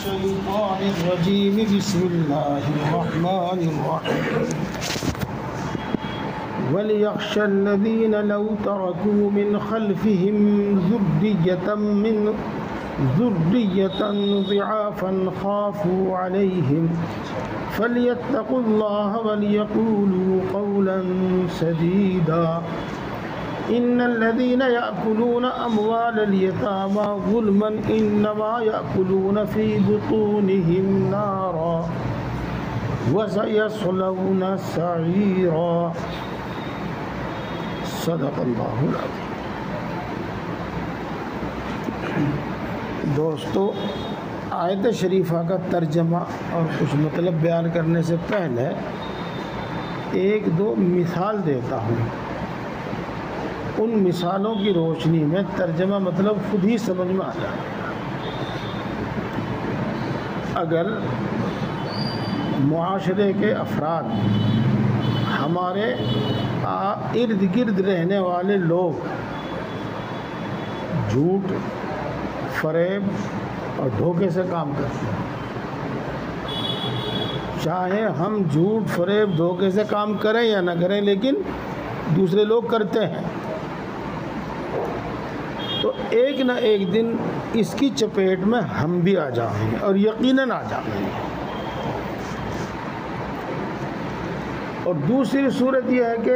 الشيطان الرجيم بسم الله الرحمن الرحيم وليخشى الذين لو تركوا من خلفهم ذرية ضعافا خافوا عليهم فليتقوا الله وليقولوا قولا سديدا إن الذين يأكلون أموال اليتامى ظلما إنما يأكلون في بطونهم نارا وسيصلون سعيرا صدق اللہ العظیم۔ دوستو، آیت شریفہ کا ترجمہ اور کچھ مطلب بیان کرنے سے پہلے ایک دو مثال دیتا ہوں۔ ان مثالوں کی روشنی میں ترجمہ مطلب خود ہی سمجھ میں آ جائے۔ اگر معاشرے کے افراد، ہمارے ارد گرد رہنے والے لوگ جھوٹ، فریب اور دھوکے سے کام کرتے ہیں، چاہے ہم جھوٹ، فریب، دھوکے سے کام کریں یا نہ کریں، لیکن دوسرے لوگ کرتے ہیں، تو ایک نہ ایک دن اس کی چپیٹ میں ہم بھی آ جائیں گے، اور یقیناً آ جائیں گے۔ اور دوسری صورت یہ ہے کہ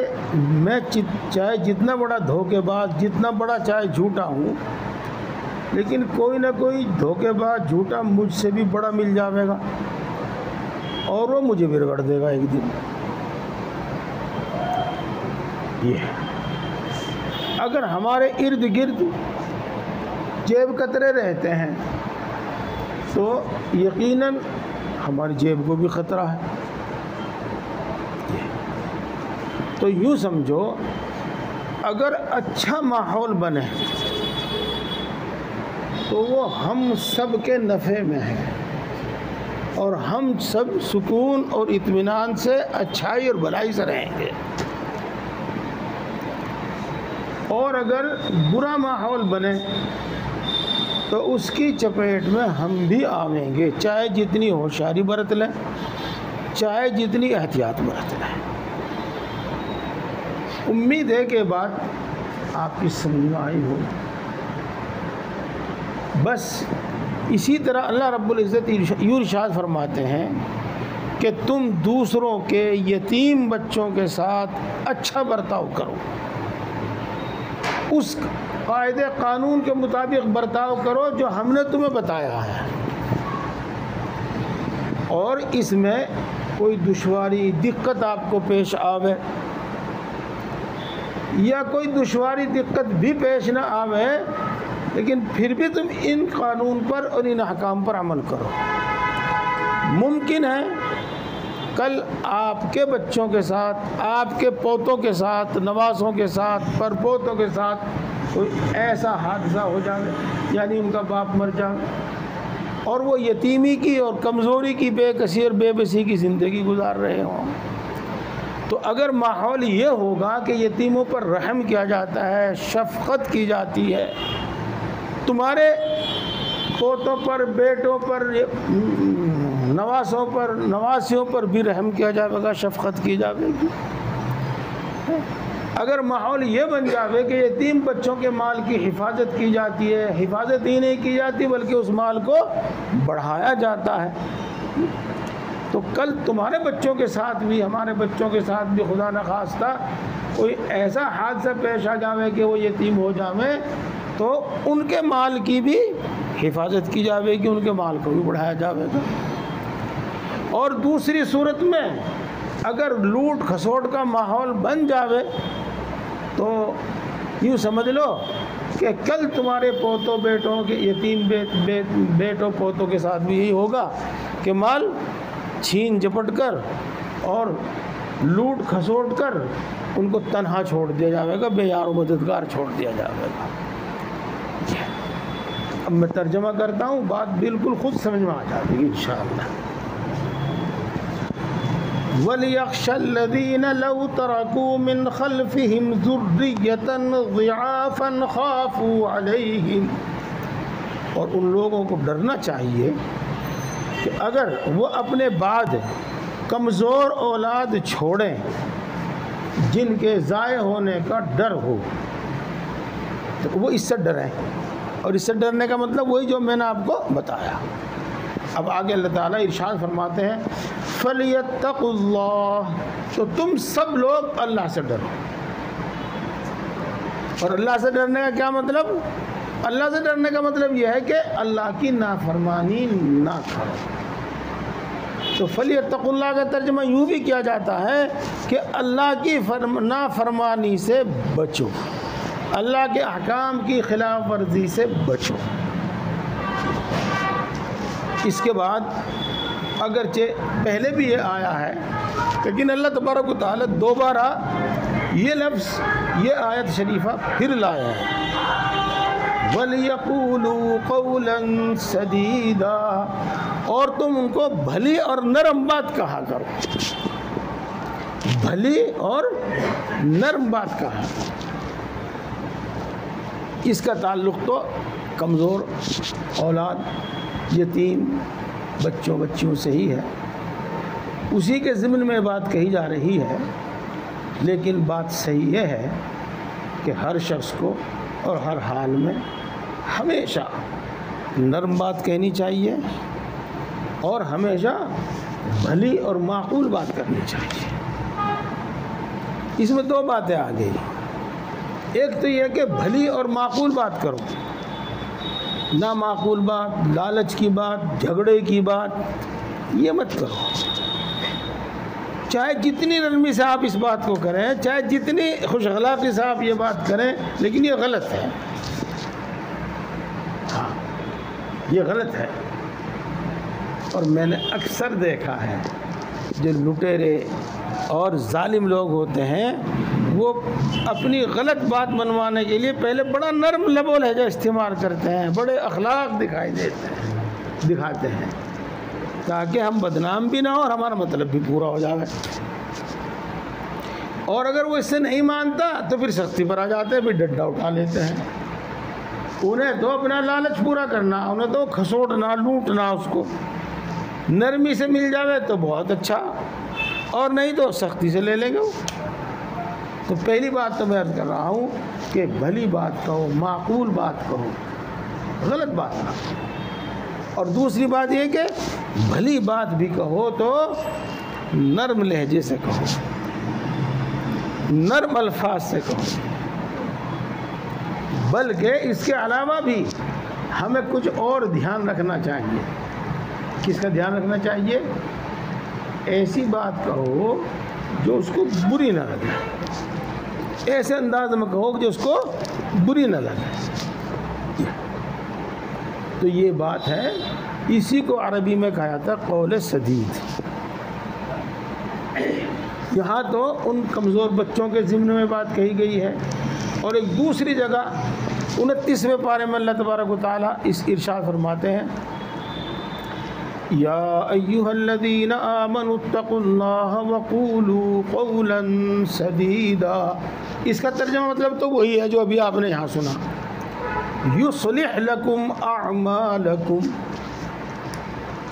میں چاہے جتنا بڑا دھوکے باز، جتنا بڑا چاہے جھوٹا ہوں، لیکن کوئی نہ کوئی دھوکے باز، جھوٹا مجھ سے بھی بڑا مل جاوے گا، اور وہ مجھے بھی رگڑ دے گا ایک دن۔ یہ اگر ہمارے ارد گرد جیب کترے رہتے ہیں تو یقیناً ہماری جیب کو بھی خطرہ ہے۔ تو یوں سمجھو، اگر اچھا ماحول بنے تو وہ ہم سب کے نفع میں ہے، اور ہم سب سکون اور اطمینان سے، اچھائی اور بھلائی سے رہیں گے۔ اور اگر برا ماحول بنے تو اس کی چپیٹ میں ہم بھی آویں گے، چاہے جتنی ہوشیاری برت لیں، چاہے جتنی احتیاط برت لیں۔ امید ہے کہ بات آپ کی سمجھ میں آئی ہو۔ بس اسی طرح اللہ رب العزت یوں ارشاد فرماتے ہیں کہ تم دوسروں کے یتیم بچوں کے ساتھ اچھا برتاؤ کرو، اس قاعدے قانون کے مطابق برتاؤ کرو جو ہم نے تمہیں بتایا ہے، اور اس میں کوئی دشواری، دقت آپ کو پیش آوے یا کوئی دشواری، دقت بھی پیش نہ آوے، لیکن پھر بھی تم ان قانون پر اور ان احکام پر عمل کرو۔ ممکن ہے کل آپ کے بچوں کے ساتھ، آپ کے پوتوں کے ساتھ، نواسوں کے ساتھ، پرپوتوں کے ساتھ کوئی ایسا حادثہ ہو جائے، یعنی ان کا باپ مر جائے، اور وہ یتیمی کی اور کمزوری کی، بے کسی اور بے بسی کی زندگی گزار رہے ہوں۔ تو اگر ماحول یہ ہوگا کہ یتیموں پر رحم کیا جاتا ہے، شفقت کی جاتی ہے، تمہارے پوتوں پر، بیٹوں پر، نواسوں پر، نواسیوں پر بھی رحم کیا جائے گا، شفقت کی جائے گی۔ اگر ماحول یہ بن جاوے کہ یتیم بچوں کے مال کی حفاظت کی جاتی ہے، حفاظت ہی نہیں کی جاتی بلکہ اس مال کو بڑھایا جاتا ہے، تو کل تمہارے بچوں کے ساتھ بھی، ہمارے بچوں کے ساتھ بھی خدا نخواستہ کوئی ایسا حادثہ پیش آ جاوے کہ وہ یتیم ہو جاوے، تو ان کے مال کی بھی حفاظت کی جاوے گی، ان کے مال کو بھی بڑھایا جاوے گا۔ اور دوسری صورت میں اگر لوٹ کھسوٹ کا ماحول بن جاوے تو یوں سمجھ لو کہ کل تمہارے پوتوں بیٹوں کے، یتیم بیٹوں پوتوں کے ساتھ بھی یہی ہوگا کہ مال چھین جپٹ کر اور لوٹ کھسوٹ کر ان کو تنہا چھوڑ دیا جائے گا، بے یار و مددگار چھوڑ دیا جائے گا۔ اب میں ترجمہ کرتا ہوں، بات بالکل خود سمجھ میں آ جائے گی انشاءاللہ۔ وَلْيَخْشَ الَّذِينَ لَوْ تَرَكُوا مِنْ خَلْفِهِمْ ذُرِّيَّةً ضِعَافًا خَافُوا عَلَيْهِمْ، اور ان لوگوں کو ڈرنا چاہیے کہ اگر وہ اپنے بعد کمزور اولاد چھوڑیں جن کے ضائع ہونے کا ڈر ہو تو وہ اس سے ڈریں، اور اس سے ڈرنے کا مطلب وہی جو میں نے آپ کو بتایا۔ اب آگے اللہ تعالیٰ ارشاد فرماتے ہیں فَلْيَتَّقُوا اللَّهَ، تو تم سب لوگ اللہ سے ڈرو۔ اور اللہ سے ڈرنے کا کیا مطلب؟ اللہ سے ڈرنے کا مطلب یہ ہے کہ اللہ کی نافرمانی نہ کرو۔ تو فَلْيَتَّقُوا اللَّهَ کا ترجمہ یوں بھی کیا جاتا ہے کہ اللہ کی نافرمانی سے بچو، اللہ کے احکام کی خلاف ورزی سے بچو۔ اس کے بعد اگرچہ پہلے بھی یہ آیا ہے لیکن اللہ تبارک و تعالیٰ دوبارہ یہ لفظ، یہ آیت شریفہ پھر لایا ہے، وَلْيَقُولُوا قَوْلًا سَدِيدًا، اور تم ان کو بھلی اور نرم بات کہا کرو، بھلی اور نرم بات کہا۔ اس کا تعلق تو کمزور اولاد، یتیم بچوں بچیوں سے ہی ہے، اسی کے ضمن میں بات کہی جا رہی ہے۔ لیکن بات صحیح یہ ہے کہ ہر شخص کو اور ہر حال میں ہمیشہ نرم بات کہنی چاہیے اور ہمیشہ بھلی اور معقول بات کرنی چاہیے۔ اس میں دو باتیں آ گئی، ایک تو یہ کہ بھلی اور معقول بات کرو، نہ معقول بات، لالچ کی بات، جھگڑے کی بات یہ مت کرو۔ چاہے جتنی نرمی سے آپ اس بات کو کریں، چاہے جتنی خوش اخلاقی سے آپ یہ بات کریں، لیکن یہ غلط ہے، ہاں یہ غلط ہے۔ اور میں نے اکثر دیکھا ہے جو لٹیرے اور ظالم لوگ ہوتے ہیں وہ اپنی غلط بات منوانے کے لیے پہلے بڑا نرم لب و لہجہ استعمال کرتے ہیں، بڑے اخلاق دکھاتے ہیں تاکہ ہم بدنام بھی نہ ہو اور ہمارا مطلب بھی پورا ہو جائے۔ اور اگر وہ اس سے نہیں مانتا تو پھر سختی پر آ جاتے ہیں، پھر ڈنڈا اٹھا لیتے ہیں۔ انہیں تو اپنا لالچ پورا کرنا، انہیں تو کھسوٹنا، لوٹنا، اس کو نرمی سے مل جاوے تو بہت اچھا، اور نہیں تو سختی سے لے لیں گے وہ۔ تو پہلی بات تو میں عرض کر رہا ہوں کہ بھلی بات کہو، معقول بات کہو، غلط بات نہ کہو۔ اور دوسری بات یہ کہ بھلی بات بھی کہو تو نرم لہجے سے کہو، نرم الفاظ سے کہو۔ بلکہ اس کے علاوہ بھی ہمیں کچھ اور دھیان رکھنا چاہیے۔ کس کا دھیان رکھنا چاہیے؟ ایسی بات کہو جو اس کو بری نہ لگے، ایسے انداز میں کہو جو اس کو بری نہ لگے۔ تو یہ بات ہے، اسی کو عربی میں کہا جاتا ہے قول سدید۔ یہاں تو ان کمزور بچوں کے ضمن میں بات کہی گئی ہے، اور ایک دوسری جگہ 29ویں پارے میں اللہ تبارک و تعالیٰ اس ارشاد فرماتے ہیں یا ایھا الذین آمنوا اتقوا اللہ وقولوا قولا سدیدا۔ اس کا ترجمہ مطلب تو وہی ہے جو ابھی آپ نے یہاں سنا، یصلح لکم اعمالکم۔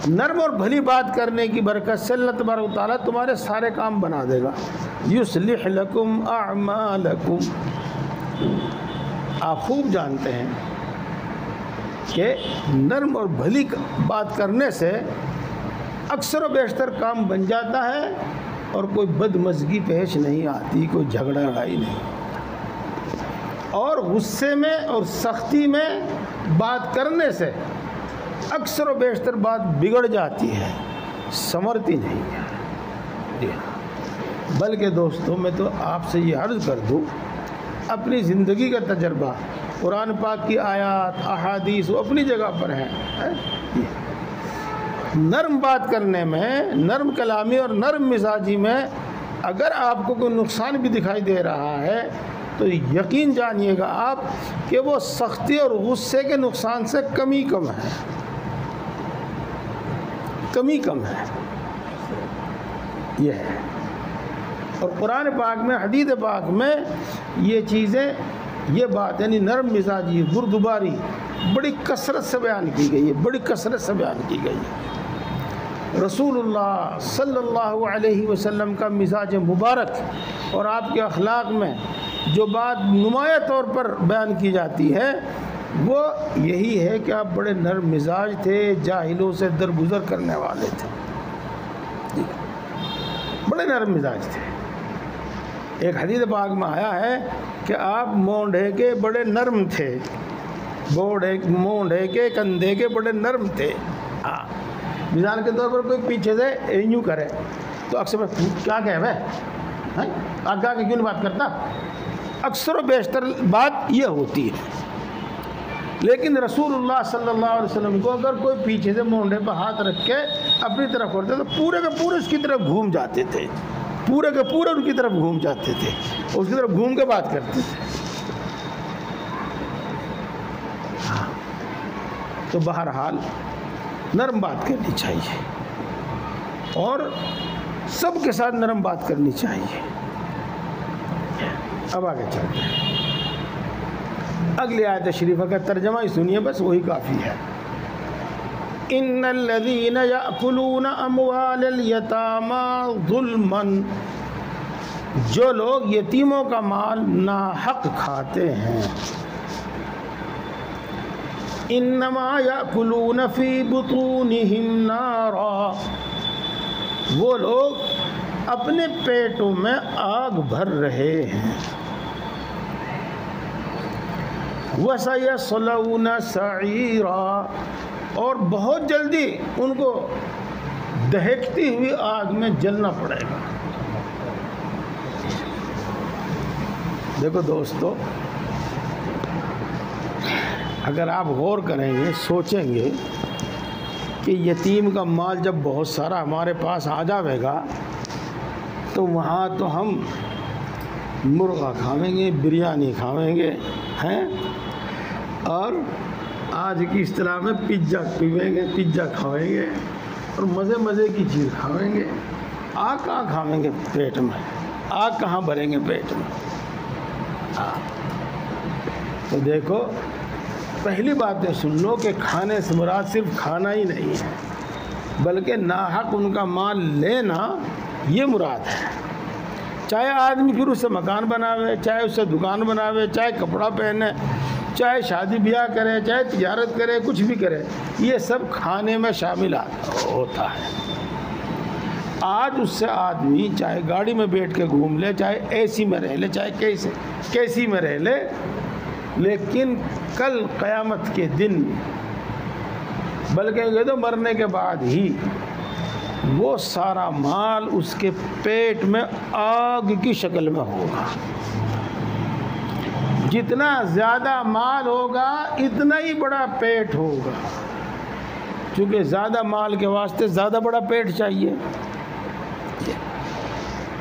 نرم اور بھلی بات کرنے کی برکت سے اللہ تبارک و تعالیٰ تمہارے سارے کام بنا دے گا۔ یصلح لکم اعمالکم۔ آپ خوب جانتے ہیں کہ نرم اور بھلی بات کرنے سے اکثر و بیشتر کام بن جاتا ہے اور کوئی بدمزگی پیش نہیں آتی، کوئی جھگڑا لڑائی نہیں۔ اور غصے میں اور سختی میں بات کرنے سے اکثر و بیشتر بات بگڑ جاتی ہے، سنورتی نہیں ہے۔ بلکہ دوستوں میں تو آپ سے یہ عرض کر دوں، اپنی زندگی کا تجربہ، قرآن پاک کی آیات، احادیث وہ اپنی جگہ پر ہیں۔ نرم بات کرنے میں، نرم کلامی اور نرم مزاجی میں اگر آپ کو کوئی نقصان بھی دکھائی دے رہا ہے تو یقین جانیے گا آپ کہ وہ سختی اور غصے کے نقصان سے کمی کم ہے، کمی کم ہے یہ ہے۔ اور قرآن پاک میں، حدیث پاک میں یہ چیزیں، یہ بات یعنی نرم مزاجی، بردباری بڑی کثرت سے بیان کی گئی ہے، بڑی کثرت سے بیان کی گئی ہے۔ رسول اللہ صلی اللہ علیہ وسلم کا مزاج مبارک اور آپ کے اخلاق میں جو بات نمایاں طور پر بیان کی جاتی ہے وہ یہی ہے کہ آپ بڑے نرم مزاج تھے، جاہلوں سے درگزر کرنے والے تھے، بڑے نرم مزاج تھے۔ ایک حدیث پاک میں آیا ہے کہ آپ مونڈھے کے بڑے نرم تھے، مونڈھے کے کندھے کے بڑے نرم تھے۔ مثال کے طور پر کوئی پیچھے سے یوں کرے تو اکثر کیا کہے بھائی آگا کے کیوں نہیں بات کرتا، اکثر و بیشتر بات یہ ہوتی ہے۔ لیکن رسول اللہ صلی اللہ علیہ وسلم کو اگر کوئی پیچھے سے مونڈے پہ ہاتھ رکھ کے اپنی طرف کرتے تو پورے کے پورے اس کی طرف گھوم جاتے تھے، پورے کے پورے ان کی طرف گھوم جاتے تھے، اس کی طرف گھوم کے بات کرتے تھے۔ تو بہرحال نرم بات کرنی چاہیے اور سب کے ساتھ نرم بات کرنی چاہیے۔ اب آگے چلتے ہیں، اگلی آیت شریفہ کا ترجمہ ہی سنیے، بس وہی کافی ہے۔ ان الذين ياكلون اموال اليتامى ظلما، جو لوگ یتیموں کا مال ناحق کھاتے ہیں، انما یاکلون فی بطونہم نارا، وہ لوگ اپنے پیٹوں میں آگ بھر رہے ہیں، وَسَيَصْلَوْنَ سَعِيرًا، اور بہت جلدی ان کو دہکتی ہوئی آگ میں جلنا پڑے گا۔ دیکھو دوستو، اگر آپ غور کریں گے، سوچیں گے کہ یتیم کا مال جب بہت سارا ہمارے پاس آ جاوے گا تو وہاں تو ہم مرغا کھاویں گے، بریانی کھاویں گے ہیں، اور آج کی اصطلاح میں پیزا پیویں گے، پیزا کھاویں گے اور مزے کی چیز کھاویں گے۔ آگ کہاں کھاویں گے پیٹ میں، آگ کہاں بھریں گے پیٹ میں؟ تو دیکھو، پہلی بات ہے سن لو کہ کھانے سے مراد صرف کھانا ہی نہیں ہے، بلکہ ناحق ان کا مال لینا یہ مراد ہے۔ چاہے آدمی پھر اس سے مکان بناوے، چاہے اس سے دکان بناوے، چاہے کپڑا پہنے، چاہے شادی بیاہ کرے، چاہے تجارت کرے، کچھ بھی کرے، یہ سب کھانے میں شامل ہوتا ہے۔ آج اس سے آدمی چاہے گاڑی میں بیٹھ کے گھوم لے، چاہے اے سی میں رہ لے، چاہے کیسی میں رہ لے، لیکن کل قیامت کے دن، بلکہ یہ تو مرنے کے بعد ہی، وہ سارا مال اس کے پیٹ میں آگ کی شکل میں ہوگا۔ جتنا زیادہ مال ہوگا اتنا ہی بڑا پیٹ ہوگا، چونکہ زیادہ مال کے واسطے زیادہ بڑا پیٹ چاہیے،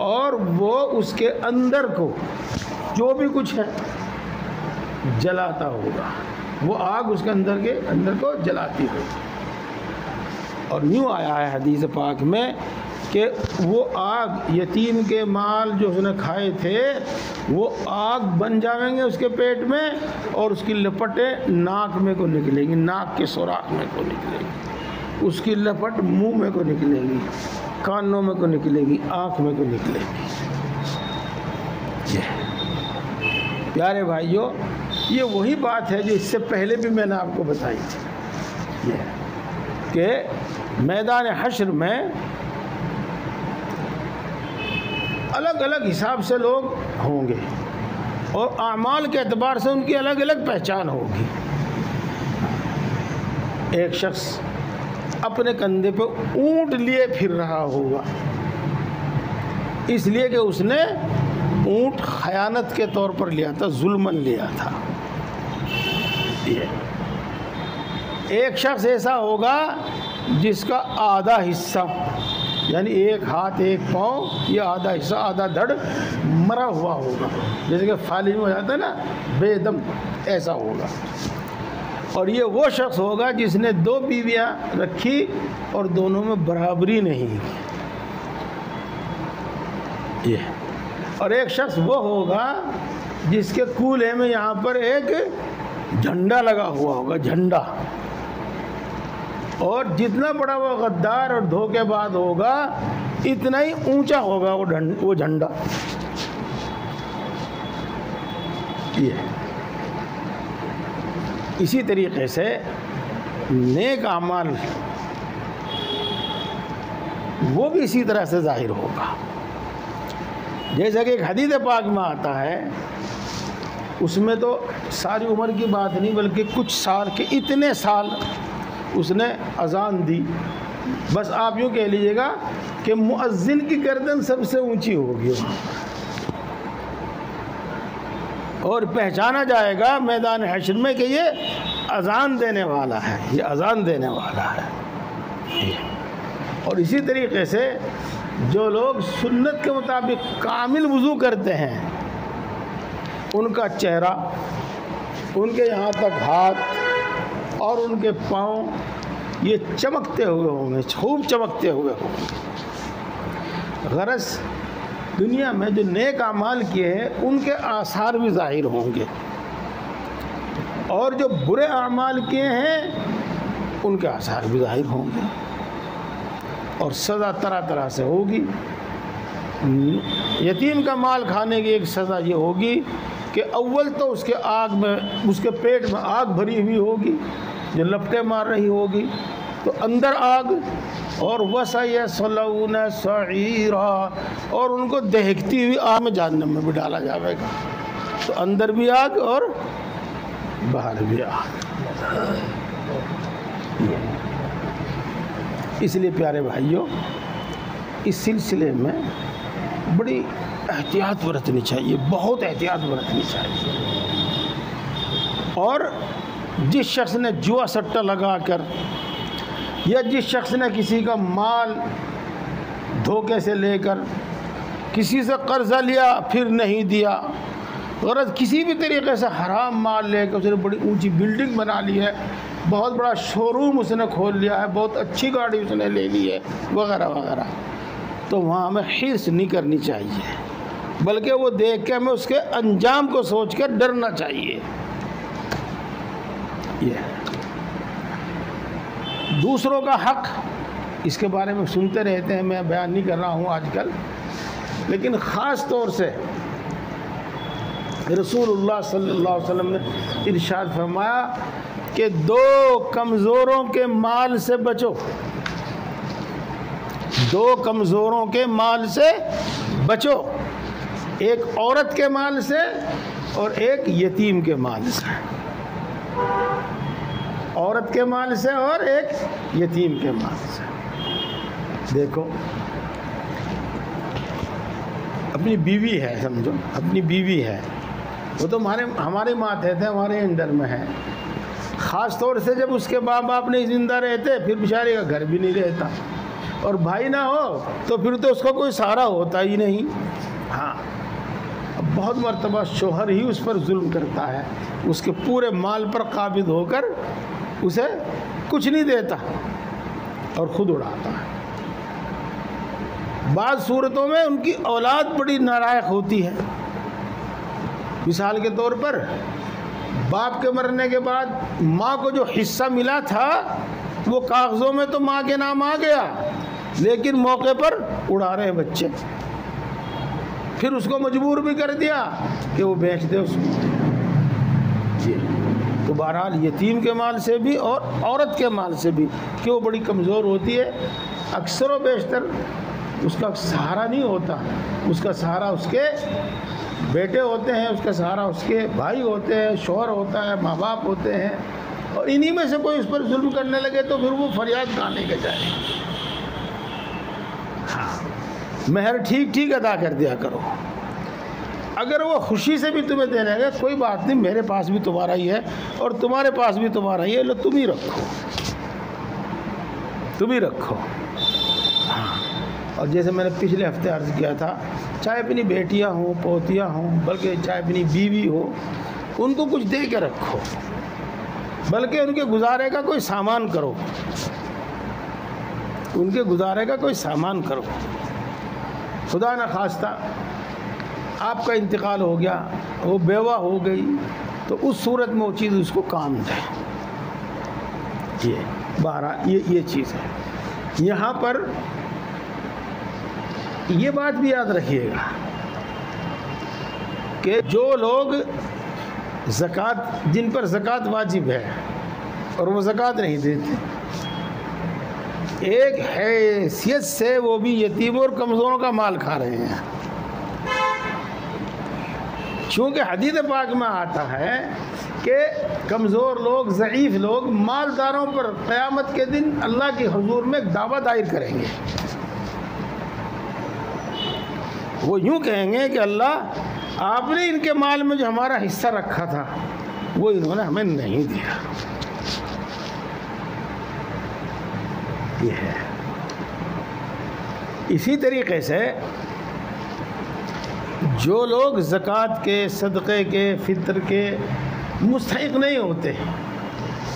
اور وہ اس کے اندر کو جو بھی کچھ ہے جلاتا ہوگا، وہ آگ اس کے اندر کو جلاتی ہوگی۔ اور یوں آیا ہے حدیث پاک میں کہ وہ آگ، یتیم کے مال جو اس نے کھائے تھے وہ آگ بن جاویں گے اس کے پیٹ میں، اور اس کی لپٹیں ناک میں کو نکلیں گی، ناک کے سوراخ میں کو نکلیں گی، اس کی لپٹ منہ میں کو نکلے گی، کانوں میں کو نکلے گی، آنکھ میں کو نکلے گی۔ پیارے بھائیو، یہ وہی بات ہے جو اس سے پہلے بھی میں نے آپ کو بتائی تھی، کہ میدان حشر میں الگ الگ حساب سے لوگ ہوں گے اور اعمال کے اعتبار سے ان کی الگ الگ پہچان ہوگی۔ ایک شخص اپنے کندھے پہ اونٹ لیے پھر رہا ہوگا، اس لیے کہ اس نے اونٹ خیانت کے طور پر لیا تھا، ظلمن لیا تھا۔ ایک شخص ایسا ہوگا جس کا آدھا حصہ، یعنی ایک ہاتھ ایک پاؤں، یہ آدھا حصہ، آدھا دھڑ مرا ہوا ہوگا، جیسے کہ فالج میں ہو جاتا ہے نا، بے دم، ایسا ہوگا۔ اور یہ وہ شخص ہوگا جس نے 2 بیویاں رکھی اور دونوں میں برابری نہیں کی۔ اور ایک شخص وہ ہوگا جس کے کولہے میں یہاں پر ایک جھنڈا لگا ہوا ہوگا، جھنڈا، اور جتنا بڑا وہ غدار اور دھوکے باز ہوگا اتنا ہی اونچا ہوگا وہ جھنڈا. یہ اسی طریقے سے نیک اعمال وہ بھی اسی طرح سے ظاہر ہوگا. جیسا کہ ایک حدیث پاک میں آتا ہے، اس میں تو ساری عمر کی بات نہیں بلکہ کچھ سال کے اتنے سال اس نے اذان دی، بس آپ یوں کہہ لیجئے گا کہ مؤذن کی گردن سب سے اونچی ہوگی اور پہچانا جائے گا میدان حشر میں کہ یہ اذان دینے والا ہے، یہ اذان دینے والا ہے. اور اسی طریقے سے جو لوگ سنت کے مطابق کامل وضو کرتے ہیں ان کا چہرہ، ان کے یہاں تک ہاتھ اور ان کے پاؤں یہ چمکتے ہوئے ہوں گے، خوب چمکتے ہوئے ہوں گے. غرض دنیا میں جو نیک اعمال کیے ہیں ان کے آثار بھی ظاہر ہوں گے، اور جو برے اعمال کیے ہیں ان کے آثار بھی ظاہر ہوں گے، اور سزا طرح طرح سے ہوگی. یتیم کا مال کھانے کی ایک سزا یہ ہوگی کہ اول تو اس کے آگ میں، اس کے پیٹ میں آگ بھری ہوئی ہوگی جو لپٹیں مار رہی ہوگی، تو اندر آگ، اور وَسَيَصْلَوْنَ سَعِيرًا، اور ان کو دہکتی ہوئی آگ میں جہنم میں بھی ڈالا جائے گا. تو اندر بھی آگ اور باہر بھی آگ. اس لیے پیارے بھائیوں، اس سلسلے میں بڑی احتیاط برتنی چاہیے، بہت احتیاط برتنی چاہیے. اور جس شخص نے جوا سٹہ لگا کر یا جس شخص نے کسی کا مال دھوکے سے لے کر، کسی سے قرضہ لیا پھر نہیں دیا، غرض کسی بھی طریقے سے حرام مال لے کر اس نے بڑی اونچی بلڈنگ بنا لی ہے، بہت بڑا شو روم اس نے کھول لیا ہے، بہت اچھی گاڑی اس نے لے لی ہے وغیرہ وغیرہ، تو وہاں ہمیں حرص نہیں کرنی چاہیے، بلکہ وہ دیکھ کے ہمیں اس کے انجام کو سوچ کر ڈرنا چاہیے. یہ دوسروں کا حق، اس کے بارے میں سنتے رہتے ہیں، میں بیان نہیں کر رہا ہوں آج کل، لیکن خاص طور سے رسول اللہ صلی اللہ علیہ وسلم نے ارشاد فرمایا کہ 2 کمزوروں کے مال سے بچو، 2 کمزوروں کے مال سے بچو، ایک عورت کے مال سے اور ایک یتیم کے مال سے. عورت کے مال سے اور ایک یتیم کے مال سے. دیکھو اپنی بیوی ہے، سمجھو اپنی بیوی ہے، وہ تو ہمارے ماتحت ہے، ہمارے انڈر میں ہے. خاص طور سے جب اس کے ماں باپ نہیں زندہ رہتے پھر بیچارے کا گھر بھی نہیں رہتا، اور بھائی نہ ہو تو پھر تو اس کا کوئی سہارا ہوتا ہی نہیں. ہاں بہت مرتبہ شوہر ہی اس پر ظلم کرتا ہے، اس کے پورے مال پر قابض ہو کر اسے کچھ نہیں دیتا اور خود اڑاتا ہے. بعض صورتوں میں ان کی اولاد بڑی نالائق ہوتی ہے. مثال کے طور پر باپ کے مرنے کے بعد ماں کو جو حصہ ملا تھا وہ کاغذوں میں تو ماں کے نام آ گیا، لیکن موقع پر اڑا رہے بچے. پھر اس کو مجبور بھی کر دیا کہ وہ بیچ دے اس کو. تو بہرحال یتیم کے مال سے بھی اور عورت کے مال سے بھی، کہ وہ بڑی کمزور ہوتی ہے، اکثر و بیشتر اس کا سہارا نہیں ہوتا، اس کا سہارا اس کے بیٹے ہوتے ہیں، اس کا سہارا اس کے بھائی ہوتے ہیں، شوہر ہوتا ہے، ماں باپ ہوتے ہیں، اور انہی میں سے کوئی اس پر ظلم کرنے لگے تو پھر وہ فریاد کہاں لے کے جائے. مہر ٹھیک ٹھیک ادا کر دیا کرو. اگر وہ خوشی سے بھی تمہیں دینے گا کوئی بات نہیں، میرے پاس بھی تمہارا ہی ہے اور تمہارے پاس بھی تمہارا ہی ہے، لو تم ہی رکھو، تم ہی رکھو. ہاں، اور جیسے میں نے پچھلے ہفتے عرض کیا تھا، چاہے اپنی بیٹیاں ہوں، پوتیاں ہوں، بلکہ چاہے اپنی بیوی ہو، ان کو کچھ دے کے رکھو، بلکہ ان کے گزارے کا کوئی سامان کرو، ان کے گزارے کا کوئی سامان کرو. خدا نہ خواستہ آپ کا انتقال ہو گیا، وہ بیوہ ہو گئی، تو اس صورت میں وہ چیز اس کو کام دے. یہ بہرحال یہ چیز ہے. یہاں پر یہ بات بھی یاد رکھیے گا کہ جو لوگ زکوٰۃ، جن پر زکوٰۃ واجب ہے اور وہ زکوٰۃ نہیں دیتے، ایک حیثیت سے وہ بھی یتیموں اور کمزوروں کا مال کھا رہے ہیں. چونکہ حدیث پاک میں آتا ہے کہ کمزور لوگ، ضعیف لوگ مالداروں پر قیامت کے دن اللہ کے حضور میں ایک دعویٰ دائر کریں گے. وہ یوں کہیں گے کہ اللہ، آپ نے ان کے مال میں جو ہمارا حصہ رکھا تھا وہ انہوں نے ہمیں نہیں دیا. یہ ہے. اسی طریقے سے جو لوگ زکوٰۃ کے، صدقے کے، فطر کے مستحق نہیں ہوتے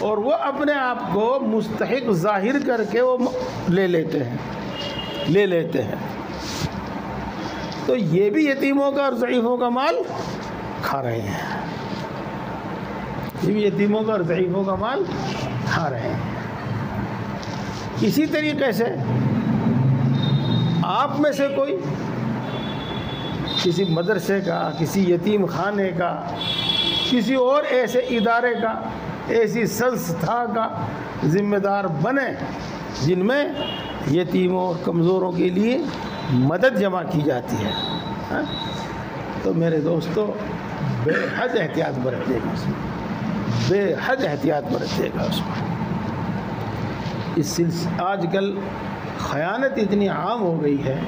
اور وہ اپنے آپ کو مستحق ظاہر کر کے وہ لے لیتے ہیں تو یہ بھی یتیموں کا اور ضعیفوں کا مال کھا رہے ہیں. یہ بھی یتیموں کا اور ضعیفوں کا مال کھا رہے ہیں. اسی طریقے سے آپ میں سے کوئی کسی مدرسے کا، کسی یتیم خانے کا، کسی اور ایسے ادارے کا، ایسی سنستھا کا ذمہ دار بنے جن میں یتیموں اور کمزوروں کے لیے مدد جمع کی جاتی ہے، تو میرے دوستو بے حد احتیاط برتے گا اس میں، بے حد احتیاط برتے گا اس میں. آج کل خیانت اتنی عام ہو گئی ہے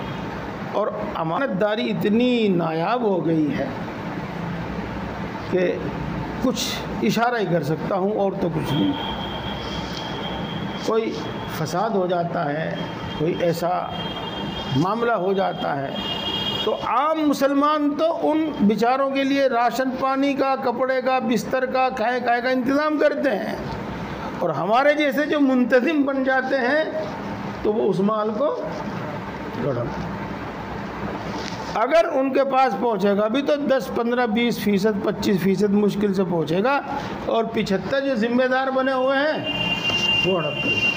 اور امانت داری اتنی نایاب ہو گئی ہے کہ کچھ اشارہ ہی کر سکتا ہوں اور تو کچھ نہیں. کوئی فساد ہو جاتا ہے، کوئی ایسا معاملہ ہو جاتا ہے تو عام مسلمان تو ان بیچاروں کے لیے راشن پانی کا، کپڑے کا، بستر کا، کھائے کا انتظام کرتے ہیں، اور ہمارے جیسے جو منتظم بن جاتے ہیں تو وہ اس مال کو گڑھن. اگر ان کے پاس پہنچے گا بھی تو 10، 15، 20%، 25% مشکل سے پہنچے گا، اور 75 جو ذمہ دار بنے ہوئے ہیں وہ ہڑپ کرے گا.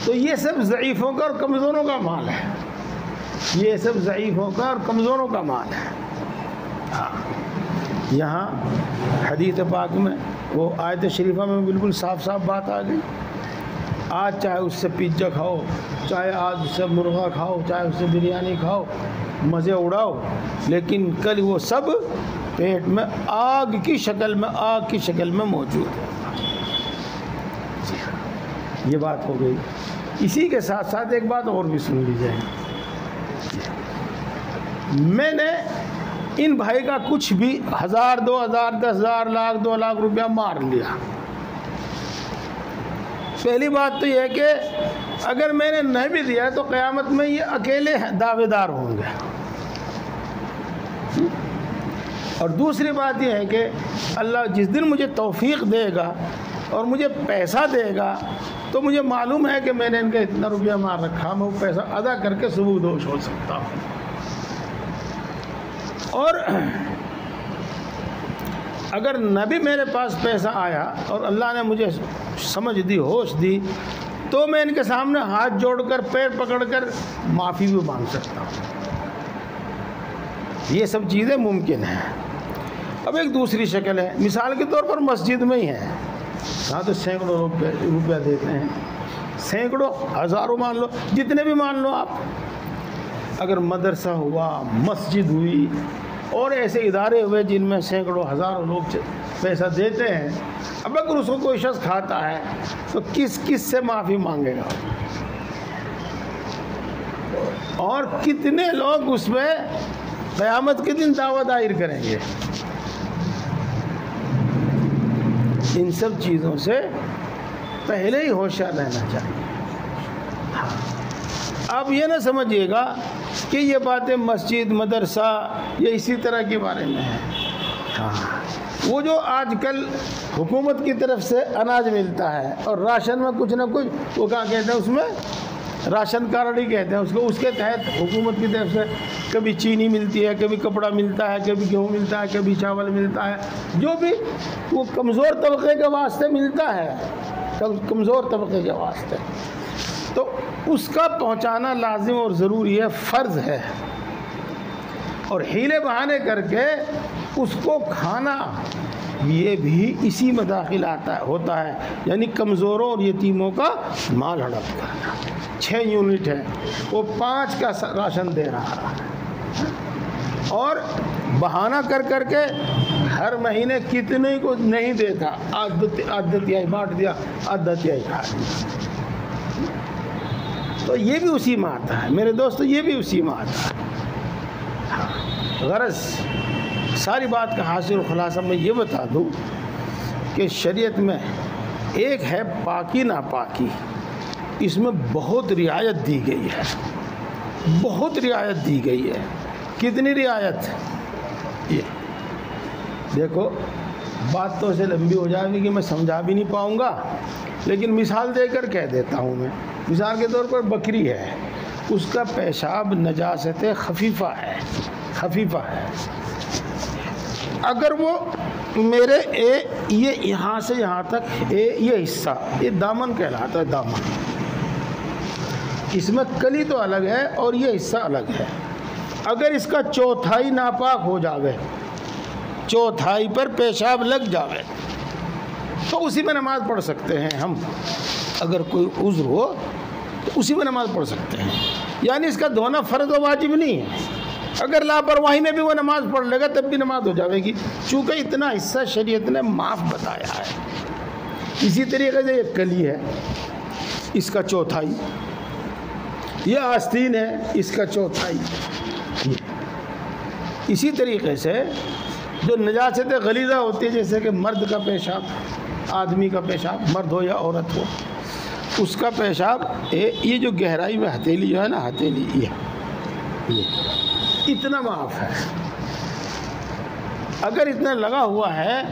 تو یہ سب ضعیفوں کا اور کمزوروں کا مال ہے. یہ سب ضعیفوں کا اور کمزوروں کا مال ہے. یہاں حدیث پاک میں وہ آیت شریفہ میں بالکل صاف صاف بات آ گئی. آج چاہے اس سے پیزا کھاؤ، چاہے آج اس سے مرغا کھاؤ، چاہے اس سے بریانی کھاؤ، مزے اڑاؤ، لیکن کل وہ سب پیٹ میں آگ کی شکل میں موجود ہے. یہ بات ہو گئی. اسی کے ساتھ ساتھ ایک بات اور بھی سن لی جائے. میں نے ان بھائی کا کچھ بھی 1000، 2000، 10,000، لاکھ، 2 لاکھ روپیہ مار لیا. پہلی بات تو یہ ہے کہ اگر میں نے نہیں بھی دیا تو قیامت میں یہ اکیلے دعوے دار ہوں گے. اور دوسری بات یہ ہے کہ اللہ جس دن مجھے توفیق دے گا اور مجھے پیسہ دے گا تو مجھے معلوم ہے کہ میں نے ان کا اتنا روپیہ مار رکھا، میں وہ پیسہ ادا کر کے سبکدوش ہو سکتا ہوں. اور اگر نہ بھی میرے پاس پیسہ آیا اور اللہ نے مجھے سمجھ دی، ہوش دی، تو میں ان کے سامنے ہاتھ جوڑ کر، پیر پکڑ کر معافی بھی مانگ سکتا ہوں. یہ سب چیزیں ممکن ہیں. اب ایک دوسری شکل ہے، مثال کے طور پر مسجد میں ہی ہے، ہاں تو سینکڑوں روپیہ دیتے ہیں، سینکڑوں، ہزاروں مان لو، جتنے بھی مان لو آپ. اگر مدرسہ ہوا، مسجد ہوئی اور ایسے ادارے ہوئے جن میں سینکڑوں، ہزاروں لوگ پیسہ دیتے ہیں، اب اگر اس کو کوئی شخص کھاتا ہے تو کس سے معافی مانگے گا؟ اور کتنے لوگ اس میں قیامت کے دن دعویٰ دائر کریں گے؟ ان سب چیزوں سے پہلے ہی ہوشیار رہنا چاہیے. آپ یہ نہ سمجھیے گا کہ یہ باتیں مسجد، مدرسہ یا اسی طرح کے بارے میں ہیں. وہ جو آج کل حکومت کی طرف سے اناج ملتا ہے اور راشن میں کچھ نہ کچھ، وہ کہاں کہتے ہیں اس میں راشن کارڈ ہی کہتے ہیں اس کو. اس کے تحت حکومت کی طرف سے کبھی چینی ملتی ہے، کبھی کپڑا ملتا ہے، کبھی گیہوں ملتا ہے، کبھی چاول ملتا ہے، جو بھی وہ کمزور طبقے کے واسطے ملتا ہے کمزور طبقے کے واسطے، تو اس کا پہنچانا لازم اور ضروری ہے، فرض ہے، اور حیلے بہانے کر کے اس کو کھانا یہ بھی اسی میں داخل ہوتا ہے، یعنی کمزوروں اور یتیموں کا مال ہڑپ کرنا۔ 6 یونٹ ہے، وہ 5 کا راشن دے رہا ہے، اور بہانہ کر کر کے ہر مہینے کتنے کو نہیں دیتا، آدھا تہائی بانٹ دیا، آدھا تہائی کھا دیا، تو یہ بھی اسی میں آتا ہے میرے دوستو، یہ بھی اسی میں آتا ہے۔ غرض ساری بات کا حاصل خلاصہ میں یہ بتا دوں کہ شریعت میں ایک ہے پاکی ناپاکی، اس میں بہت رعایت دی گئی ہے، بہت رعایت دی گئی ہے۔ کتنی رعایت؟ یہ دیکھو، بات تو اسے لمبی ہو جائے گی کہ میں سمجھا بھی نہیں پاؤں گا، لیکن مثال دے کر کہہ دیتا ہوں میں۔ مثال کے طور پر بکری ہے، اس کا پیشاب نجاست خفیفہ ہے، خفیفہ ہے، اگر وہ میرے یہ یہاں سے یہاں تک یہ حصہ، یہ دامن کہلاتا ہے، دامن، اس میں کلی تو الگ ہے اور یہ حصہ الگ ہے، اگر اس کا چوتھائی ناپاک ہو جاوے، چوتھائی پر پیشاب لگ جاوے، تو اسی میں نماز پڑھ سکتے ہیں ہم، اگر کوئی عذر ہو تو اسی میں نماز پڑھ سکتے ہیں، یعنی اس کا دھونا فرض و واجب نہیں ہے، اگر لاپرواہی میں بھی وہ نماز پڑھ لے گا تب بھی نماز ہو جائے گی، چونکہ اتنا حصہ شریعت نے معاف بتایا ہے۔ اسی طریقے سے یہ کلی ہے، اس کا چوتھائی، یہ آستین ہے، اس کا چوتھائی، اسی طریقے سے جو نجاست غلیظہ ہوتی ہے، جیسے کہ مرد کا پیشاب، آدمی کا پیشاب، مرد ہو یا عورت ہو، اس کا پیشاب، یہ جو گہرائی میں ہتھیلی جو ہے نا، ہتھیلی، یہ اتنا معاف ہے، اگر اتنا لگا ہوا ہے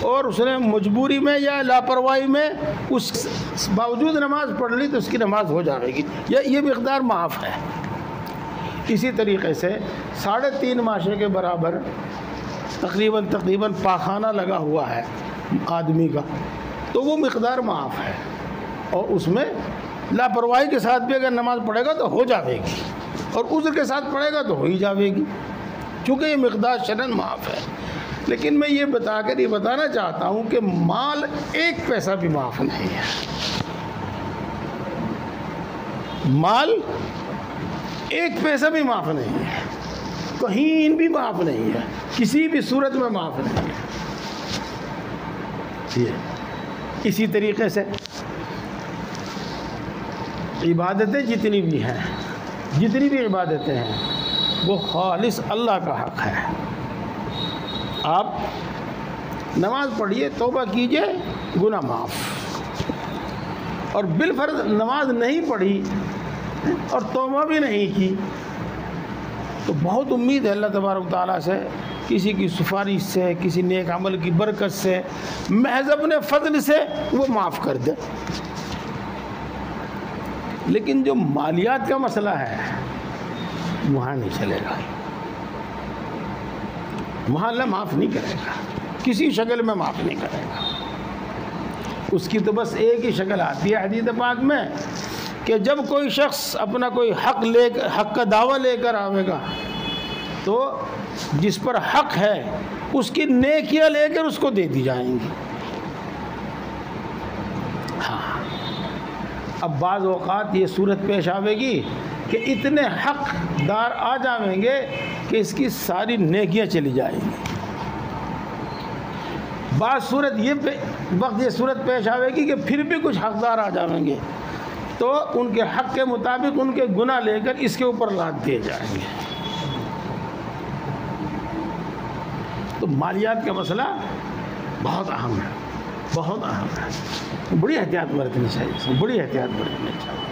اور اس نے مجبوری میں یا لاپرواہی میں اس باوجود نماز پڑھ لی تو اس کی نماز ہو جائے گی، یہ مقدار معاف ہے۔ اسی طریقے سے 3.5 ماشے کے برابر تقریباً پاخانہ لگا ہوا ہے آدمی کا، تو وہ مقدار معاف ہے، اور اس میں لاپرواہی کے ساتھ بھی اگر نماز پڑھے گا تو ہو جائے گی، اور عذر کے ساتھ پڑھے گا تو ہو ہی جائے گی، چونکہ یہ مقدار شرعاً معاف ہے۔ لیکن میں یہ بتا کر یہ بتانا چاہتا ہوں کہ مال 1 پیسہ بھی معاف نہیں ہے، مال 1 پیسہ بھی معاف نہیں ہے، کہیں بھی معاف نہیں ہے، کسی بھی صورت میں معاف نہیں ہے۔ اسی طریقے سے عبادتیں جتنی بھی ہیں، جتنی بھی عبادتیں ہیں، وہ خالص اللہ کا حق ہے۔ آپ نماز پڑھیے، توبہ کیجئے، گناہ معاف، اور بالفرض نماز نہیں پڑھی اور توبہ بھی نہیں کی تو بہت امید ہے اللہ تبارک و تعالیٰ سے، کسی کی سفارش سے، کسی نیک عمل کی برکت سے، محض اپنے فضل سے وہ معاف کر دے۔ لیکن جو مالیات کا مسئلہ ہے وہاں نہیں چلے گا، وہاں اللہ معاف نہیں کرے گا، کسی شکل میں معاف نہیں کرے گا۔ اس کی تو بس ایک ہی شکل آتی ہے حدیث پاک میں کہ جب کوئی شخص اپنا کوئی حق کا دعویٰ لے کر آئے گا تو جس پر حق ہے اس کی نیکیاں لے کر اس کو دے دی جائیں گی۔ ہاں، اب بعض اوقات یہ صورت پیش آئے گی کہ اتنے حق دار آ جائیں گے کہ اس کی ساری نیکیاں چلی جائیں گی۔ بعض وقت یہ صورت پیش آئے گی کہ پھر بھی کچھ حقدار آ جائیں گے تو ان کے حق کے مطابق ان کے گناہ لے کر اس کے اوپر لاد دیے جائیں گے۔ تو مالیات کا مسئلہ بہت اہم ہے، بہت اہم ہے، بڑی احتیاط برتنی چاہیے، بڑی احتیاط برتنی چاہیے۔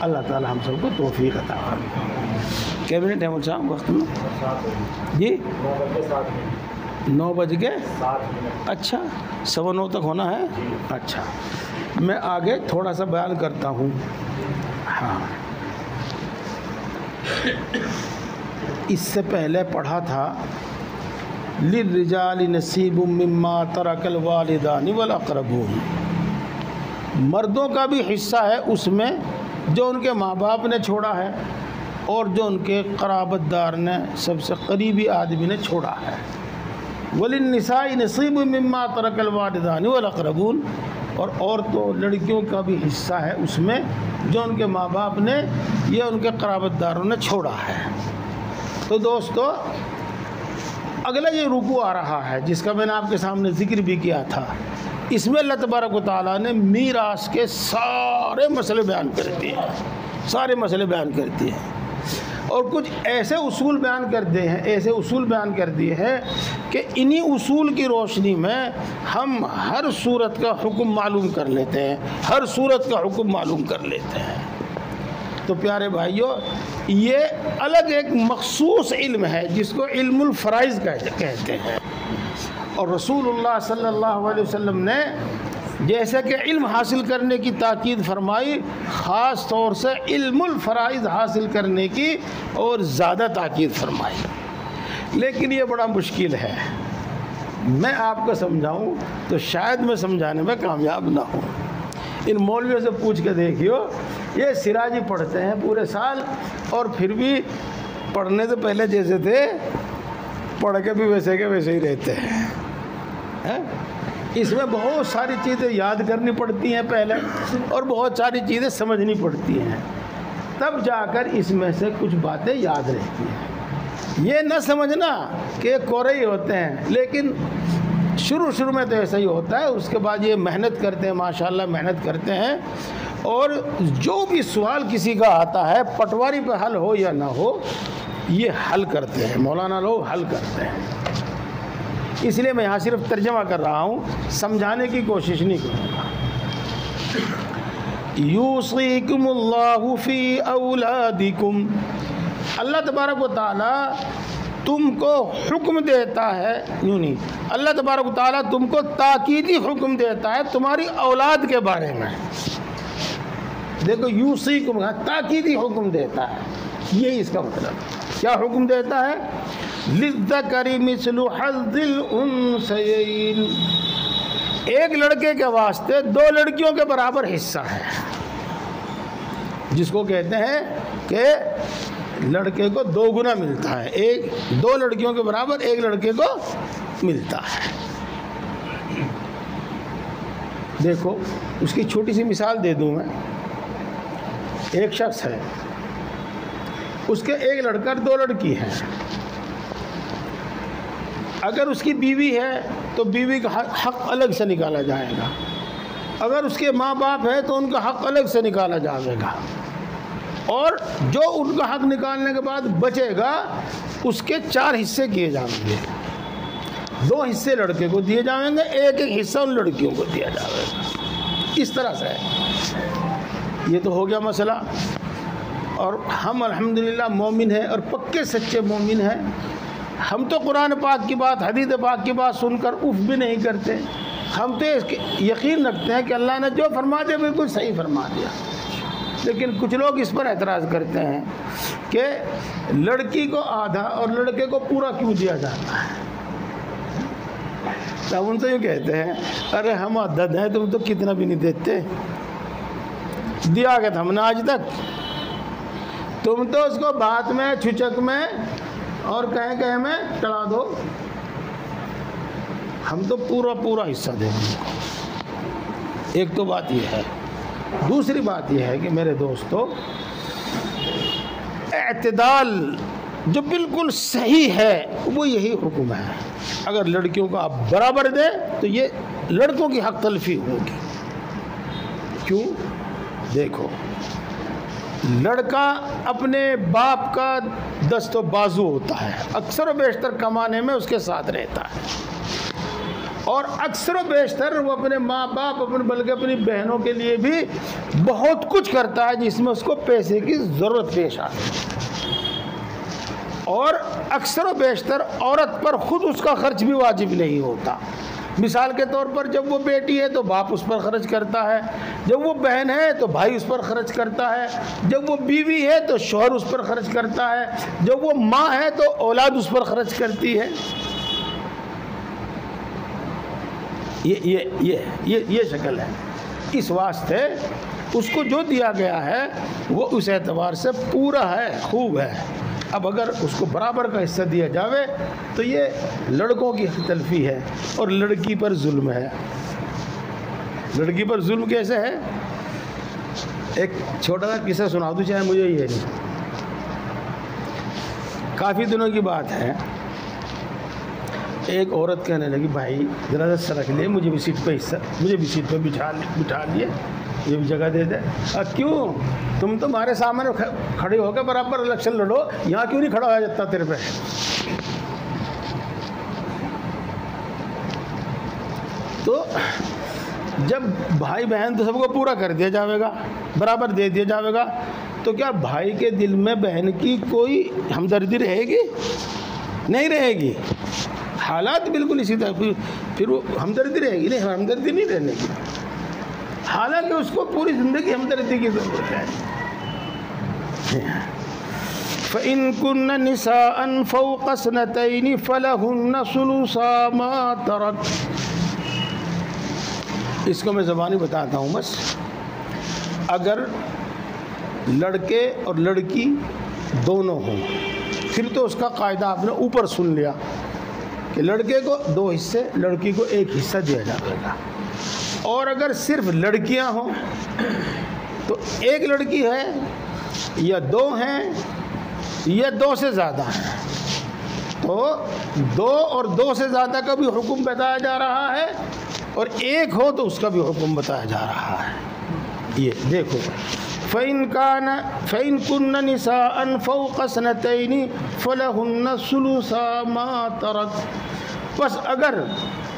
اللہ تعالی ہم سب کو توفیق عطا فرمائے۔ کیا منٹ ہے مجھے وقت میں؟ جی 9:07۔ اچھا، 9:15 تک ہونا ہے۔ اچھا، میں آگے تھوڑا سا بیان کرتا ہوں۔ ہاں، اس سے پہلے پڑھا تھا للرجال نصیب مما ترک الوالدان والاقربون، مردوں کا بھی حصہ ہے اس میں جو ان کے ماں باپ نے چھوڑا ہے اور جو ان کے قرابت دار نے سب سے قریبی آدمی نے چھوڑا ہے۔ وَلِلنِّسَاءِ نَصِيبٌ مِّمَّا تَرَكَ الْوَالِدَانِ وَالْأَقْرَبُونَ، اور عورتوں لڑکیوں کا بھی حصہ ہے اس میں جو ان کے ماں باپ نے یا ان کے قرابت داروں نے چھوڑا ہے۔ تو دوستو اگلا یہ رکوع آ رہا ہے جس کا میں نے آپ کے سامنے ذکر بھی کیا تھا، اس میں اللہ تبارک و تعالیٰ نے میراث کے سارے مسئلے بیان کر دیے، سارے مسئلے بیان کر دیے اور کچھ ایسے اصول بیان کر دیے ہیں کہ انہی اصول کی روشنی میں ہم ہر صورت کا حکم معلوم کر لیتے ہیں۔ تو پیارے بھائیوں، یہ الگ ایک مخصوص علم ہے جس کو علم الفرائض کہتے ہیں، اور رسول اللہ صلی اللہ علیہ وسلم نے جیسے کہ علم حاصل کرنے کی تاکید فرمائی، خاص طور سے علم الفرائض حاصل کرنے کی اور زیادہ تاکید فرمائی۔ لیکن یہ بڑا مشکل ہے، میں آپ کو سمجھاؤں تو شاید میں سمجھانے میں کامیاب نہ ہوں۔ ان مولویوں سے پوچھ کے دیکھیو، یہ سراجی پڑھتے ہیں پورے سال اور پھر بھی پڑھنے سے پہلے جیسے تھے پڑھ کے بھی ویسے کے ویسے ہی رہتے ہیں۔ اس میں بہت ساری چیزیں یاد کرنی پڑتی ہیں پہلے اور بہت ساری چیزیں سمجھنی پڑتی ہیں، تب جا کر اس میں سے کچھ باتیں یاد رہتی ہیں۔ یہ نہ سمجھنا کہ کورے ہی ہوتے ہیں، لیکن شروع میں تو ایسا ہی ہوتا ہے، اس کے بعد یہ محنت کرتے ہیں، ماشاءاللہ محنت کرتے ہیں، اور جو بھی سوال کسی کا آتا ہے پٹواری پہ حل ہو یا نہ ہو یہ حل کرتے ہیں، مولانا لوگ حل کرتے ہیں۔ اس لیے میں یہاں صرف ترجمہ کر رہا ہوں، سمجھانے کی کوشش نہیں کروں گا۔ یوصیکم اللہ فی اولادکم، اللہ تبارک و تعالیٰ تم کو حکم دیتا ہے، یوں نہیں، اللہ تبارک و تعالیٰ تم کو تاکیدی حکم دیتا ہے تمہاری اولاد کے بارے میں۔ دیکھو یوصیکم تاکیدی حکم دیتا ہے، یہی اس کا مطلب۔ کیا حکم دیتا ہے؟ للذکر مثل حظ الانثیین، ایک لڑکے کے واسطے دو لڑکیوں کے برابر حصہ ہے، جس کو کہتے ہیں کہ لڑکے کو دو گنا ملتا ہے، دو لڑکیوں کے برابر ایک لڑکے کو ملتا ہے۔ دیکھو اس کی چھوٹی سی مثال دے دوں میں، ایک شخص ہے، اس کے ایک لڑکا اور دو لڑکی ہیں، اگر اس کی بیوی ہے تو بیوی کا حق الگ سے نکالا جائے گا، اگر اس کے ماں باپ ہے تو ان کا حق الگ سے نکالا جائے گا، اور جو ان کا حق نکالنے کے بعد بچے گا اس کے 4 حصے کیے جائیں گے، 2 حصے لڑکے کو دیے جائیں گے، ایک حصہ ان لڑکیوں کو دیا جائے گا۔ اس طرح سے یہ تو ہو گیا مسئلہ۔ اور ہم الحمدللہ مومن ہیں اور پکے سچے مومن ہیں، ہم تو قرآن پاک کی بات، حدیث پاک کی بات سن کر اف بھی نہیں کرتے، ہم تو یقین رکھتے ہیں کہ اللہ نے جو فرما دیا بالکل صحیح فرما دیا۔ لیکن کچھ لوگ اس پر اعتراض کرتے ہیں کہ لڑکی کو آدھا اور لڑکے کو پورا کیوں دیا جاتا ہے؟ تو ان سے یوں کہتے ہیں، ارے ہم عدد ہیں، تم تو کتنا بھی نہیں دیتے، دیا کہ ہم نے آج تک، تم تو اس کو بات میں چھچک میں اور کہیں میں ٹلا دو، ہم تو پورا حصہ دیں گے۔ ایک تو بات یہ ہے، دوسری بات یہ ہے کہ میرے دوستو، اعتدال جو بالکل صحیح ہے وہ یہی حکم ہے۔ اگر لڑکیوں کو آپ برابر دیں تو یہ لڑکوں کی حق تلفی ہوگی۔ کیوں؟ دیکھو، لڑکا اپنے باپ کا دست و بازو ہوتا ہے، اکثر و بیشتر کمانے میں اس کے ساتھ رہتا ہے، اور اکثر و بیشتر وہ اپنے ماں باپ بلکہ اپنی بہنوں کے لیے بھی بہت کچھ کرتا ہے جس میں اس کو پیسے کی ضرورت پیش آتی ہے، اور اکثر و بیشتر عورت پر خود اس کا خرچ بھی واجب نہیں ہوتا۔ مثال کے طور پر جب وہ بیٹی ہے تو باپ اس پر خرچ کرتا ہے، جب وہ بہن ہے تو بھائی اس پر خرچ کرتا ہے، جب وہ بیوی ہے تو شوہر اس پر خرچ کرتا ہے، جب وہ ماں ہے تو اولاد اس پر خرچ کرتی ہے۔ یہ شکل ہے۔ اس واسطے اس کو جو دیا گیا ہے وہ اس اعتبار سے پورا ہے، خوب ہے۔ اب اگر اس کو برابر کا حصہ دیا جاوے تو یہ لڑکوں کی تلفی ہے اور لڑکی پر ظلم ہے۔ لڑکی پر ظلم کیسے ہے؟ ایک چھوٹا سا قصہ سنا دوں، چاہے مجھے یہ نہیں، کافی دنوں کی بات ہے۔ ایک عورت کہنے لگی بھائی ذرا سا سرک لے، مجھے بھی سیٹ پہ حصہ، مجھے بھی سیٹ پہ بٹھا لیے، مجھے بھی جگہ دے دے۔ کیوں؟ تم تمہارے سامنے کھڑے ہو کے برابر الیکشن لڑو، یہاں کیوں نہیں کھڑا ہوا جاتا تیرے پہ؟ تو جب بھائی بہن تو سب کو پورا کر دیا جاوے گا، برابر دے دیا جاوے گا، تو کیا بھائی کے دل میں بہن کی کوئی ہمدردی رہے گی؟ نہیں رہے گی۔ حالات بالکل اسی طرح، پھر وہ ہمدردی رہے گی؟ نہیں، ہمدردی نہیں رہنے کی، حالانکہ اس کو پوری زندگی ہمدردی کی ضرورت ہے۔ فَإِن كُنَّ نِسَاءً فَوْقَ اثْنَتَيْنِ فَلَهُنَّ ثُلُثَا مَا تَرَكَ۔ اس کو میں زبانی بتاتا ہوں بس۔ اگر لڑکے اور لڑکی دونوں ہوں پھر تو اس کا قاعدہ آپ نے اوپر سن لیا کہ لڑکے کو 2 حصے، لڑکی کو 1 حصہ دیا جائے گا۔ اور اگر صرف لڑکیاں ہوں تو 1 لڑکی ہے یا 2 ہیں یا 2 سے زیادہ ہیں، تو 2 اور 2 سے زیادہ کا بھی حکم بتایا جا رہا ہے، اور 1 ہو تو اس کا بھی حکم بتایا جا رہا ہے۔ یہ دیکھو، فَإِن كُنَّ نِسَاءً فَوْقَ اثْنَتَيْنِ فَلَهُنَّ ثُلُثَا مَا تَرَكَ۔ بس اگر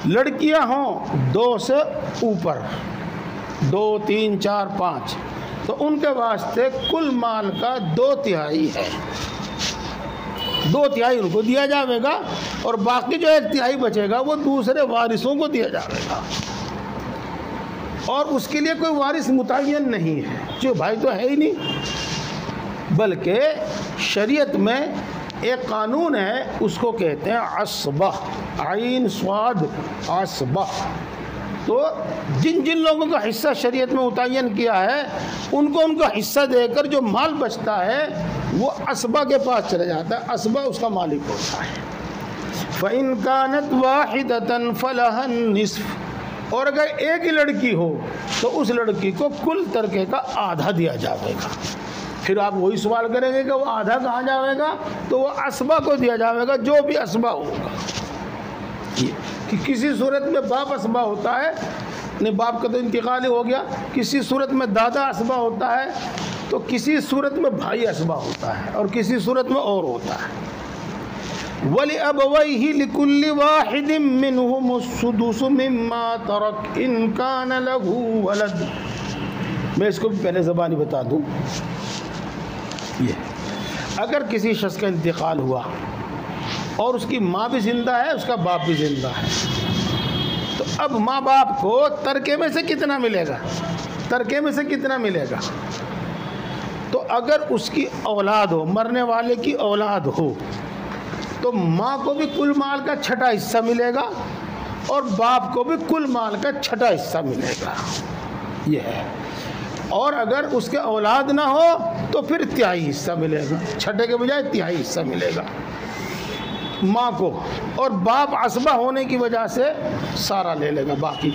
لڑکیاں ہوں 2 سے اوپر، 2 3 4 5، تو ان کے واسطے کل مال کا 2/3 ہے، 2/3 ان کو دیا جاوے گا، اور باقی جو 1/3 بچے گا وہ دوسرے وارثوں کو دیا جاوے گا۔ اور اس کے لیے کوئی وارث متعین نہیں ہے، جو بھائی تو ہے ہی نہیں، بلکہ شریعت میں ایک قانون ہے، اس کو کہتے ہیں عصبہ، عین صاد عصبہ۔ تو جن جن لوگوں کا حصہ شریعت میں متعین کیا ہے ان کو ان کا حصہ دے کر جو مال بچتا ہے وہ عصبہ کے پاس چلا جاتا ہے، عصبہ اس کا مالک ہوتا ہے۔ فَإِن كَانَتْ وَاحِدَةً فَلَهَا النِّصْفُ۔ اور اگر ایک ہی لڑکی ہو تو اس لڑکی کو کل ترکے کا آدھا دیا جائے گا۔ پھر آپ وہی سوال کریں گے کہ وہ آدھا کہاں جائے گا؟ تو وہ عصبہ کو دیا جائے گا، جو بھی عصبہ ہوگا۔ کہ کسی صورت میں باپ عصبہ ہوتا ہے، نہیں باپ کا تو انتقال ہی ہو گیا، کسی صورت میں دادا عصبہ ہوتا ہے، تو کسی صورت میں بھائی عصبہ ہوتا ہے، اور کسی صورت میں اور ہوتا ہے۔ وَلِأَبَوَيْهِ لِكُلِّ وَاحِدٍ مِّنْهُمُ السُّدُسُ مِمَّا تَرَكَ إِن كَانَ لَهُ وَلَدٌ۔ میں اس کو بھی پہلے زبانی بتا دوں۔ یہ اگر کسی شخص کا انتقال ہوا اور اس کی ماں بھی زندہ ہے، اس کا باپ بھی زندہ ہے، تو اب ماں باپ کو ترکے میں سے کتنا ملے گا؟ ترکے میں سے کتنا ملے گا؟ تو اگر اس کی اولاد ہو، مرنے والے کی اولاد ہو، تو ماں کو بھی کل مال کا 6واں حصہ ملے گا، اور باپ کو بھی کل مال کا 6واں حصہ ملے گا۔ یہ ہے۔ اور اگر اس کے اولاد نہ ہو تو پھر 1/3 حصہ ملے گا، 6 کے بجائے 1/3 حصہ ملے گا ماں کو، اور باپ عصبہ ہونے کی وجہ سے سارا لے لے گا، باقی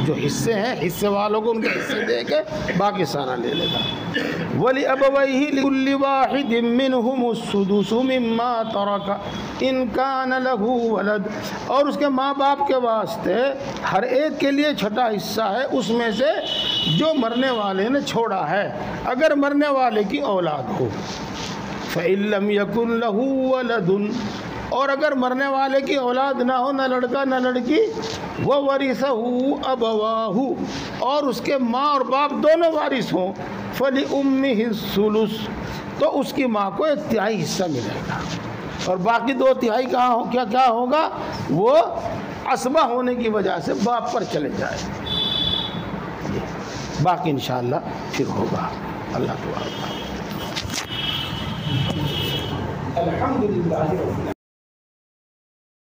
جو حصے ہیں حصے والوں کو ان کے حصے دے کے باقی سارا لے لے گا۔ وَلِأَبَوَيْهِ لِكُلِّ وَاحِدٍ مِّنْهُمُ السُّدُسُ مِمَّا تَرَكَ إِن كَانَ لَهُ وَلَدٌ۔ اور اس کے ماں باپ کے واسطے ہر ایک کے لیے 6واں حصہ ہے اس میں سے جو مرنے والے نے چھوڑا ہے، اگر مرنے والے کی اولاد ہو۔ فَإِن لَّمْ يَكُن لَّهُ وَلَدٌ۔ اور اگر مرنے والے کی اولاد نہ ہو، نہ لڑکا نہ لڑکی، وَوَرِثَهُ أَبَوَاهُ، اور اس کے ماں اور باپ دونوں وارث ہوں، فَلِأُمِّهِ الثُّلُثُ، تو اس کی ماں کو 1/3 حصہ ملے گا، اور باقی 2/3 کہاں ہو، کیا ہوگا؟ وہ عصبہ ہونے کی وجہ سے باپ پر چلے جائے۔ باقی انشاءاللہ پھر ہوگا۔ اللہ تعالیٰ الحمدللہ۔